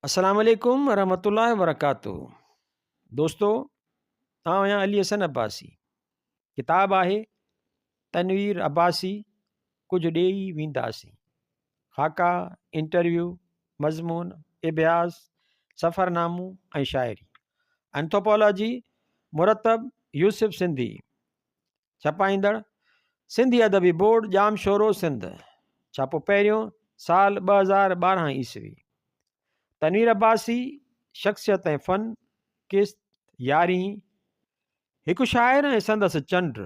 अस्सलाम वालेकुम रहमतुल्लाहि व बरकातुहू। दोस्तो, तव्हां आहियां अली हसन अब्बासी। किताब आहे तनवीर अब्बासी, कुझु ॾेई वेंदासीं। ख़ाका, इंटरव्यू, मज़मून, इब्याज़, सफ़रनामो ऐं शाइरी। एंथोपोलॉजी मुरतब यूसुफ सिंधी। छपाईंदड़ सिंधी अदबी बोर्ड, जाम शोरो सिंध। छापो पहिरियों साल 2012 ईस्वी। तनवीर अब्बासी, शख़्सियत ऐं फ़न, किस्त यारी, हिकु शाइर ऐं संदसि चंड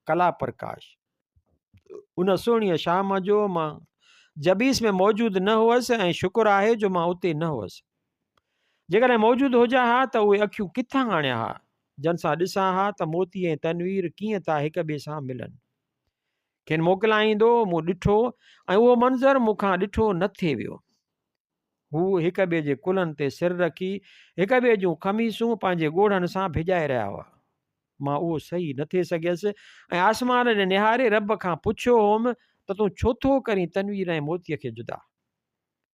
कला प्रकाश। उन सुहिणीअ शाम जो मां जबीस में मौजूदु न हुअसि ऐं शुक्र आहे जो मां उते न हुअसि। जेकॾहिं मौजूदु हुजां हा त उहे अखियूं किथां आणिया हा, जन सां ॾिसां हा त मोती ऐं तनवीर कीअं था हिक ॿिए सां मिलनि। खेनि मोकिलाईंदो मूं ॾिठो ऐं उहो मंज़र मूंखां ॾिठो न थिए वियो। हू हिक ॿिए जे कुल्हनि ते सिर रखी हिक ॿिए जूं ख़मीसूं पंहिंजे ॻोढ़नि सां भिॼाए रहिया हुआ। मां उहो सही न थी सघियसि ऐं आसमान ॾे निहारे रब खां पुछियो होमि त तूं छो थो करीं तनवीर ऐं मोतीअ खे जुदा?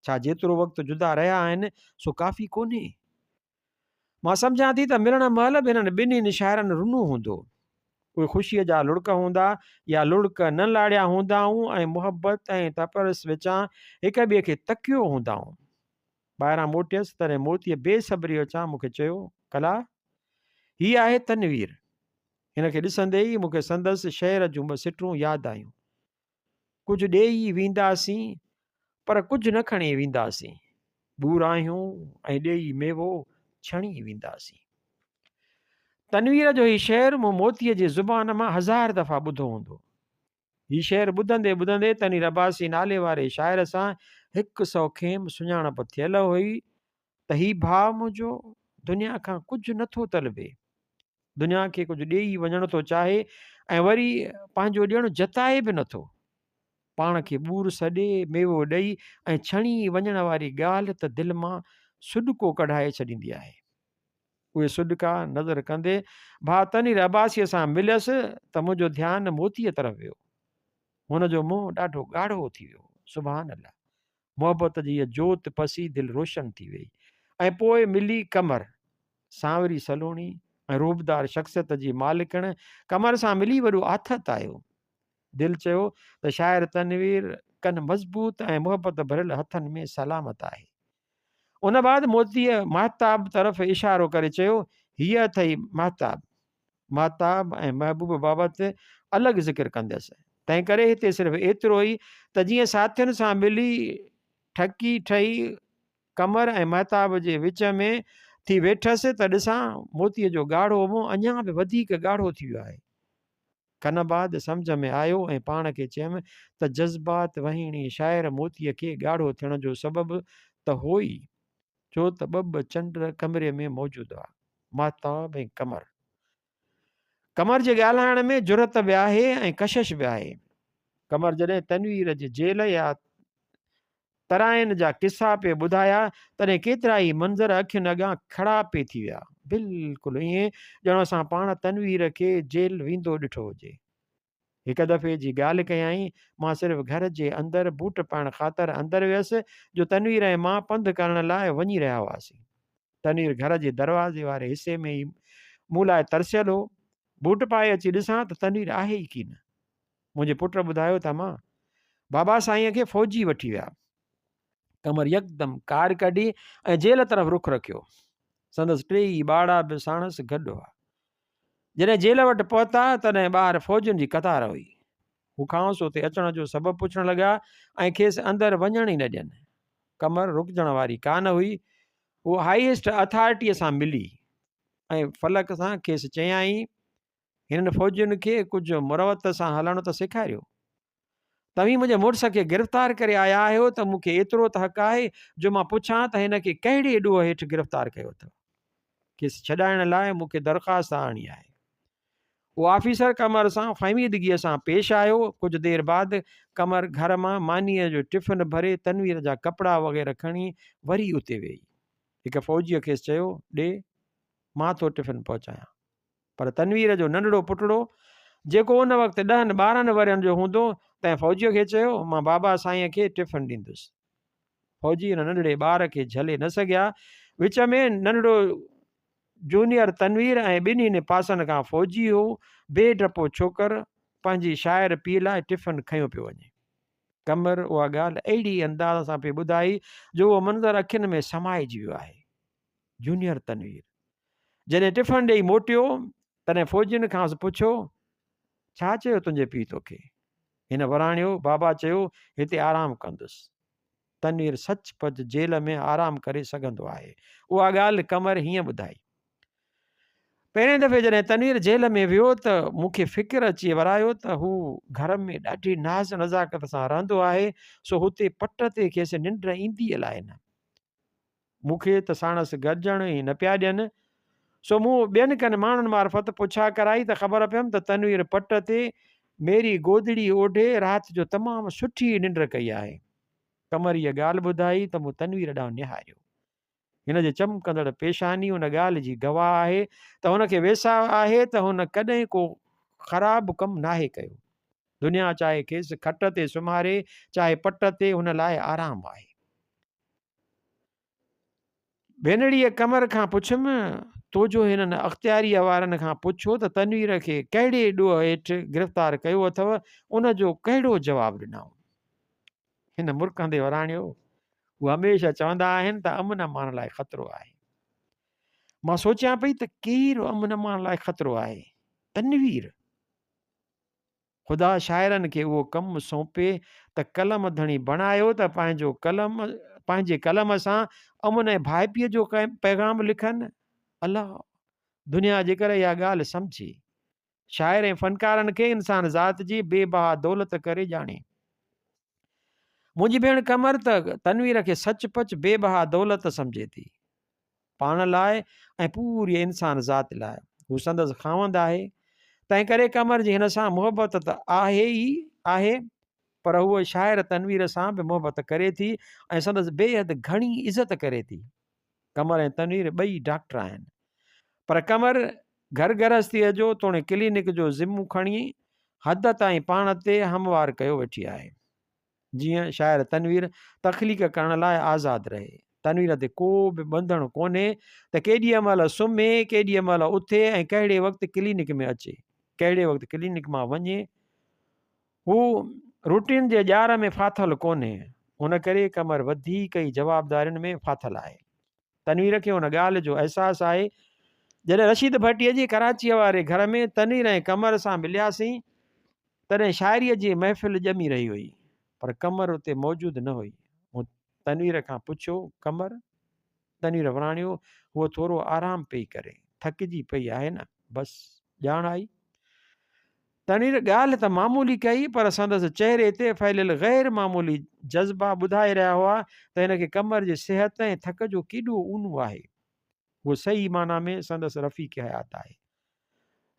छा जेतिरो वक़्तु जुदा रहिया आहिनि सो काफ़ी कोन्हे? मां सम्झां थी त मिलण महिल बि हिननि ॿिन्हिनि शाइरनि रुनो हूंदो। उहे ख़ुशीअ जा लुड़क हूंदा या लुड़क न लाड़िया हूंदाऊं ऐं मुहबत ऐं तपरस विचां हिक ॿिए खे तकियो हूंदाऊं। ॿाहिरां मोटियसि तॾहिं मोतीअ बेसब्रीअ सां मूंखे चयो, कला, हीअ आहे तनवीर। हिनखे ॾिसंदे ई मूंखे संदसि शहर जूं ॿ सिटूं यादि आयूं। कुझु ॾेई वेंदासीं पर कुझु न खणी वेंदासीं। बूर आहियूं ऐं ॾेई मेवो छणी वेंदासीं। तनवीर जो हीउ शेर मूं मोतीअ जी ज़ुबान मां 1000 दफ़ा ॿुधो हूंदो। हीउ शेर ॿुधंदे ॿुधंदे तनवीर अब्बासी नाले वारे शाइर सां 100 खेम सुञाणप थियल हुई त हीउ भाउ मुंहिंजो दुनिया खां कुझु नथो तलबे, दुनिया खे कुझु ॾेई वञण थो चाहे ऐं वरी पंहिंजो ॾियणु जताए बि नथो। पाण खे ॿूर सॾे मेवो ॾेई ऐं छणी वञण वारी ॻाल्हि त दिलि मां सुॾको कढाए छॾींदी आहे। उहे सुॾका नज़र कंदे भाउ तनवीर अब्बासीअ सां मिलियसि त मुंहिंजो ध्यानु मोतीअ तरफ़ वियो। हुनजो मुंहुं ॾाढो ॻाढ़ो थी वियो। सुभान अल्लाह, मोहबत जी इहा जोति पसी दिलि रोशन थी वई। ऐं पोइ मिली कमर, सांवरी सलोणी ऐं रूबदार शख़्सियत जी मालिकण। कमर सां मिली वॾो आथत आयो। दिलि चयो त शाइर तनवीर कन मज़बूत ऐं मुहबत भरियल हथनि में सलामत आहे। उन बाद मोतीअ महताब तरफ़ इशारो करे चयो, हीअ अथई महताब। महताब ऐं महबूब बाबति अलॻि ज़िक्र कंदसि। तंहिं करे हिते सिर्फ़ु एतिरो ई त जीअं साथियुनि सां मिली ठकी ठही कमर ऐं महताब जे विच में थी वेठसि त ॾिसां मोतीअ जो ॻाढ़ो मुंहुं अञा बि वधीक ॻाढ़ो थी वियो आहे। कन बाद सम्झ में आयो ऐं पाण खे चयमि त जज़्बात वहीणी शाइर मोतीअ खे ॻाढ़ो थियण जो सबबु त हो ई छो त ॿ चंड कमरे में मौजूदु हुआ, महताब ऐं कमर। कमर जे ॻाल्हाइण में जुरत बि आहे ऐं कशिश बि आहे। कमर जॾहिं तनवीर जी जेल या तराइनि जा किसा पे ॿुधाया तॾहिं केतिरा ई मंज़र अखियुनि अॻियां खड़ा पे थी विया। बिल्कुलु ईअं ॼण असां पाण तनवीर खे जेल वेंदो ॾिठो हुजे। हिकु दफ़े जी ॻाल्हि कयई, मां सिर्फ़ु घर जे अंदरि बूट पाइण ख़ातिर अंदरि वियसि जो तनवीर ऐं मां पंधु करण लाइ वञी रहिया हुआसीं। तनवीर घर जे दरवाज़े वारे हिसे में ई मूं लाइ तरसियल हो। बूट पाए अची ॾिसां त तनवीर आहे ई कीन। मुंहिंजे पुट ॿुधायो त मां बाबा साईंअ खे फ़ौजी वठी विया। कमर यकदमि कार कढी ऐं जेल तरफ़ रुख रखियो। संदसि टेई ॿाड़ा बि साणसि गॾु हुआ। जॾहिं जेल वटि पहुता तॾहिं ॿाहिरि फ़ौजियुनि जी कतार हुई। हू खांसि उते अचण जो सबबु पुछण लॻा ऐं खेसि अंदरि वञण ई न ॾियनि। कमर रुकजण वारी कान हुई। हू हाईएस्ट अथॉरिटीअ सां मिली ऐं फलक सां खेसि चयाईं, हिननि फ़ौजियुनि खे कुझु मुरवत सां हलणो त सेखारियो। तव्हीं मुंहिंजे मुड़ुस खे गिरफ़्तार करे आया आहियो त मूंखे एतिरो त हक़ आहे जो मां पुछां त हिन खे कहिड़े ॾोह हेठि गिरफ़्तार कयो अथव। खेसि छॾाइण लाइ मूंखे दरख़्वास्त आणी आहे। उहो ऑफिसर कमर सां फ़हमीदगीअ सां पेश आयो। कुझु देरि बाद कमर घर मां मानीअ जो टिफ़िन भरे तनवीर जा कपिड़ा वग़ैरह खणी वरी उते वेही। हिकु फ़ौजीअ खेसि चयो, ॾे मां थो टिफ़िन पहुचायां। पर तनवीर जो नंढड़ो पुटड़ो जेको उन वक़्तु 10-12 वरनि जो हूंदो तंहिं फ़ौजीअ खे चयो, मां बाबा साईंअ खे टिफ़िन ॾींदुसि। फौजी हिन नंढड़े ॿार खे झले न सघिया। विच में नंढड़ो जूनियर तनवीर ऐं ॿिन्हिनि पासनि खां फौजी हो। बेडपो छोकर पंहिंजी शाइर पीउ लाइ टिफ़िन खयो पियो वञे। कमर उहा ॻाल्हि अहिड़ी अंदाज़ सां पई ॿुधाई जो उहो मंज़र अखियुनि में समाइजी वियो आहे। जूनियर तनवीर जॾहिं टिफ़िन ॾेई मोटियो तॾहिं फौजियुनि खां पुछियो, छा चयो तुंहिंजे पीउ तोखे? हिन वराणियो, बाबा चयो हिते आराम कंदुसि। तनवीर सचपच जेल में आराम करे सघंदो आहे। उहा ॻाल्हि कमर हीअं ॿुधाई। पहिरें दफ़े जॾहिं तनवीर जेल में वियो त मूंखे फ़िक्र अची वरायो त हू घर में ॾाढी नाज़ नज़ाकत सां रहंदो आहे, सो हुते पट ते खेसि निंड ईंदी अलाए न। मूंखे त साणसि गॾिजण ई न पिया ॾियनि, सो मूं ॿियनि कनि माण्हुनि मार्फत पुछा कराई त ख़बर पियमि त तनवीर पट ते मेरी गोदड़ी ओढे राति जो तमामु सुठी निंड कई आहे। कमर इहा ॻाल्हि ॿुधाई त मूं तनवीर ॾांहुं निहारियो। हिन जे चमकंदड़ पेशानी उन ॻाल्हि जी गवाह आहे त हुनखे वेसा आहे त हुन कॾहिं को ख़राबु कमु नाहे कयो। दुनिया चाहे खेसि खट ते सुम्हारे चाहे पट ते, हुन लाइ आराम आहे। भेनड़ीअ कमर खां पुछियमि, तो जो हिननि अख़्तियारीअ वारनि खां पुछो त तनवीर खे कहिड़े ॾोह हेठि गिरफ़्तार कयो अथव, उन जो कहिड़ो जवाबु ॾिनऊं? हिन मुर्कंदे वराणियो, हू हमेशह चवंदा आहिनि त अमन अमान लाइ ख़तरो आहे। मां सोचियां पई त केरु अमन अमान लाइ ख़तरो आहे? तनवीर। ख़ुदा शाइरनि खे उहो कमु सौंपे त कलम धणी बणायो त पंहिंजे कलम सां अमन ऐं भाइपीअ जो पैगाम लिखनि। अलाह दुनिया जेकर इहा ॻाल्हि सम्झे, शाइर ऐं फ़नकारनि खे इंसान ज़ात जी बेबहा दौलत करे ॼाणे। मुंहिंजी भेण कमर त तनवीर खे सचपच बेबहा दौलत सम्झे थी, पाण लाइ ऐं पूरी इंसान ज़ात लाइ। हू संदसि ख़ावंद आहे, तंहिं करे कमर जी हिन सां मुहबत त आहे ई आहे, पर हूअ शाइर तनवीर सां बि मुहबत करे थी ऐं संदसि बेहद घणी इज़त करे थी। कमर ऐं तनवीर ॿई डॉक्टर आहिनि, पर कमर घर गृहस्थीअ जो तोणे क्लिनिक जो ज़िम्मो खणी हद ताईं पाण ते हमवार कयो वेठी आहे। जीअं शाइर तनवीर तख़लीक़ करण लाइ आज़ादु रहे। तनवीर ते को बि बंधण कोन्हे त केॾीअ महिल सुम्हे, केॾीअ महिल उथे ऐं कहिड़े वक़्तु क्लिनिक में अचे, कहिड़े वक़्तु क्लिनिक मां वञे। हू रूटीन जे ॼार में फाथल कोन्हे, हुन करे कमर वधीक ई जवाबदारियुनि में फाथल आहे। तनवीर खे हुन ॻाल्हि जो अहसासु आहे। जॾहिं रशीद भट्टीअ जी कराचीअ वारे घर में तनवीर ऐं कमर सां मिलियासीं तॾहिं शाइरीअ जी महफ़िल ॼमी रही हुई, पर कमर उते मौजूदु न हुई। मूं तनवीर खां पुछियो, कमर? तनवीर वराणियो, उहो थोरो आराम पई करे, थकिजी पई आहे न, बसि ॼाण आई। तनवीर ॻाल्हि त मामूली कई, पर संदसि चहिरे ते फैलियल ग़ैर मामूली जज़्बा ॿुधाए रहिया हुआ त हिनखे कमर जी सिहत ऐं थक जो केॾो ऊन्हो आहे। उहो सही माना में संदसि रफ़ीक़ हयात आहे।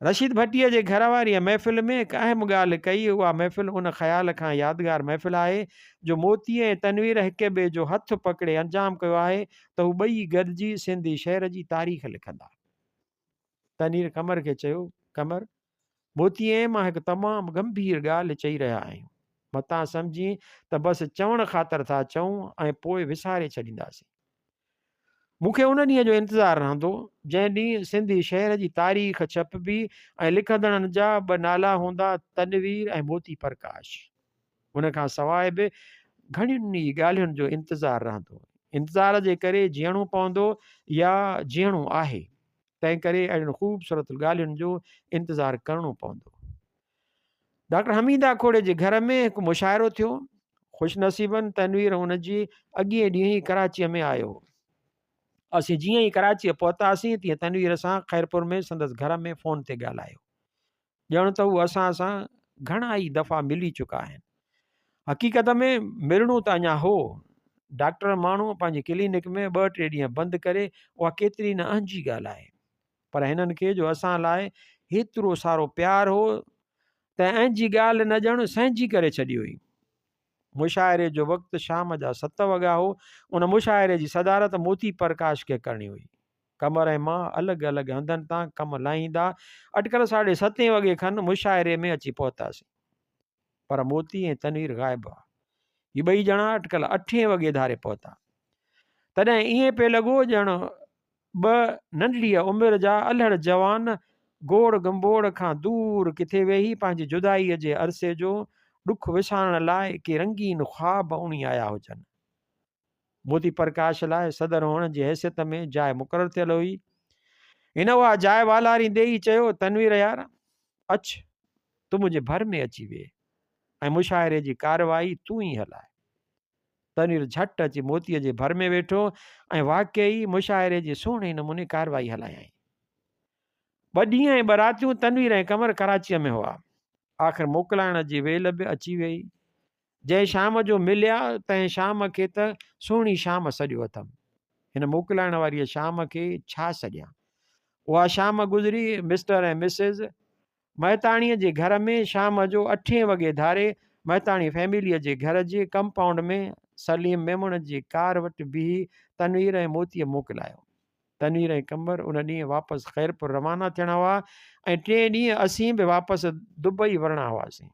रशीद भट्टीअ जे घर वारीअ महफ़िल में हिकु अहम ॻाल्हि कई। उहा महफ़िल उन ख़्याल खां यादगार महफ़िल आहे जो मोती ऐं तनवीर हिक ॿिए जो हथु पकिड़े अंजाम कयो आहे त हू ॿई गॾिजी सिंधी शहर जी तारीख़ लिखंदा। तनवीर कमर खे चयो, कमर, मोती ऐं मां हिकु तमामु गंभीर ॻाल्हि चई रहिया आहियूं, मतां सम्झी त बसि चवण ख़ातिर था चऊं ऐं पोइ विसारे छॾींदासीं। मूंखे उन ॾींहं जो इंतज़ारु रहंदो जंहिं ॾींहुं सिंधी शहर जी तारीख़ छपबी ऐं लिखंदड़नि जा ॿ नाला हूंदा, तनवीर ऐं मोती प्रकाश। उन खां सवाइ बि घणियुनि ई ॻाल्हियुनि जो इंतज़ारु रहंदो। इंतज़ार जे करे जीअणो पवंदो या जीअणो आहे, तंहिं करे अहिड़ियुनि ख़ूबसूरत ॻाल्हियुनि जो इंतज़ारु करिणो पवंदो। डॉक्टर हमीदा खोड़े जे घर में हिकु मुशाइरो थियो। ख़ुशनसीबनि तनवीर हुन जी अॻिए ॾींहुं ई कराचीअ में आयो। असीं जीअं ई कराचीअ पहुतासीं तीअं तनवीर सां ख़ैरपुर में संदसि घर में फ़ोन ते ॻाल्हायो। ॼण त हू असां सां घणा ई दफ़ा मिली चुका आहिनि। हक़ीक़त में मिलणो त अञा हो। डॉक्टर माण्हू पंहिंजी क्लिनिक में 2-3 ॾींहं बंदि करे उहा केतिरी न अहंजी ॻाल्हि आहे, पर हिननि खे जो असां लाइ हेतिरो सारो प्यार हो त अहंजी ॻाल्हि न ॼण सहजी करे छॾी हुई। मुशाइरे जो वक़्तु शाम जा 7 वॻा हो। उन मुशाइरे जी सदारत मोती प्रकाश खे करणी हुई। कमर ऐं मां अलॻि अलॻि हंधनि तां कमु लाहींदा अटकल 7:30 वॻे खनि मुशाइरे में अची पहुतासीं, पर मोती ऐं तनवीर ग़ाइबु हुआ। ही ॿई ॼणा अटकल 8 वॻे धारे पहुता। तॾहिं ईअं पियो लॻो ॼण ॿ नंढड़ीअ उमिरि जा अल्हड़ जवान गोड़ गंबोड़ खां दूर किथे वेही पंहिंजी जुदाईअ जे अरसे जो ॾुख विसारण लाइ के रंगीन ख्वाब उणी आया हुजनि। मोती प्रकाश लाइ सदर हुअण जी हैसियत में जाइ मुक़ररु थियल हुई। हिन उहा जाइ वालारी ॾेई चयो, तनवीर यार अच, तूं मुंहिंजे भर में अची वेह ऐं मुशाइरे जी कारवाई तूं ई हलाए। तनवीर झटि अची मोतीअ जे भर में वेठो ऐं वाक़ई मुशाइरे जे सुहिणे नमूने कारवाई हलायई। 2 ॾींहं ऐं 2 रातियूं तनवीर ऐं कमर कराचीअ में हुआ। आख़िर मोकिलाइण जी वेल बि अची वई। जंहिं शाम जो मिलिया तंहिं शाम खे त सुहिणी शाम सॼो अथमि। हिन मोकिलाइण वारीअ शाम खे छा सॼियां। उहा शाम गुज़री मिस्टर ऐं मिसिस महताणीअ जे घर में शाम जो 8 वॻे धारे महताणी फैमिलीअ जे घर जे कंपाउंड में सलीम मेमण जी कार वटि बीही तनवीर ऐं मोतीअ मोकिलायो। तनवीर ऐं कमर उन ॾींहुं वापसि ख़ैरपुर रवाना थियणा हुआ ऐं 3 ॾींहं असीं बि वापसि दुबई वञणा हुआसीं।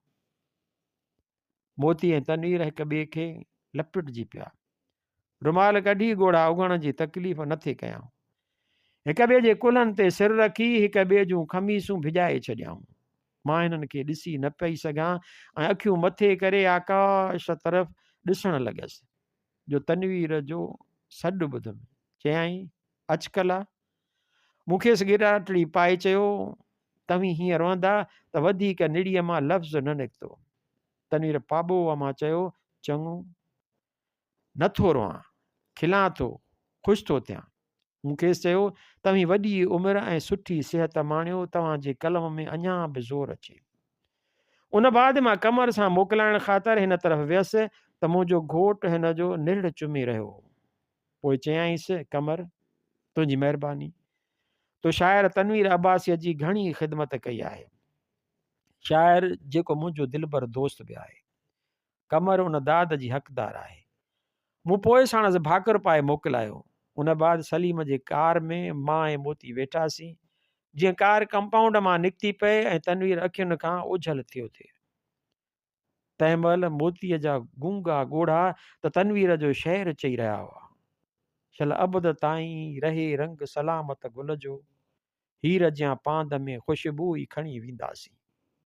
मोती ऐं तनवीर हिक ॿिए खे लपटिजी पिया। रुमाल कढी ॻोढ़ा उघण जी तकलीफ़ न थिए कयां। हिक ॿिए जे कुल्हनि ते सिर रखी हिक ॿिए जूं खमीसूं भिॼाए छॾियाऊं। मां हिननि खे ॾिसी न पई सघां ऐं अखियूं मथे करे आकाश तरफ़ ॾिसणु लॻसि जो तनवीर जो सॾु ॿुधमि। चयाईं, अचकला मूंखेसि गिराटड़ी पाए चयो, तव्हीं हीअं रहंदा त वधीक निड़ीअ मां लफ़्ज़ न निकितो। तनवीर पाॿो मां चयो, चङो नथो रहां, खिलां थो, ख़ुशि थो थियां। मूंखेसि चयो, तव्हीं वॾी उमिरि ऐं सुठी सिहत माणियो, तव्हांजे कलम में अञा बि ज़ोर अचे। उन बाद मां कमर सां मोकिलाइण ख़ातिर हिन तरफ़ वियसि त मुंहिंजो घोट हिन जो निड़ चुमी रहियो। पोइ चयाईंसि, कमर तुंहिंजी महिरबानी, तो शाइर तनवीर अब्बासीअ जी घणी ख़िदमत कई आहे। शाइर जेको मुंहिंजो दिलबर दोस्त बि आहे। कमर उन दाद जी हक़दार आहे। मूं पोइ साणसि भाकुर पाए मोकिलायो। उन बाद सलीम जे कार में मां ऐं मोती वेठासीं। जीअं कार कंपाउंड मां निकिती पए ऐं तनवीर अखियुनि खां ओझल थियो थिए। तंहिं महिल मोतीअ जा गूंगा ॻोढ़ा त तनवीर जो शहर चई रहिया हुआ। शल अबद ताईं रहे रंग सलामत गुल जो, हीर ज्यां पांद में ख़ुशबू ई खणी वेंदासीं।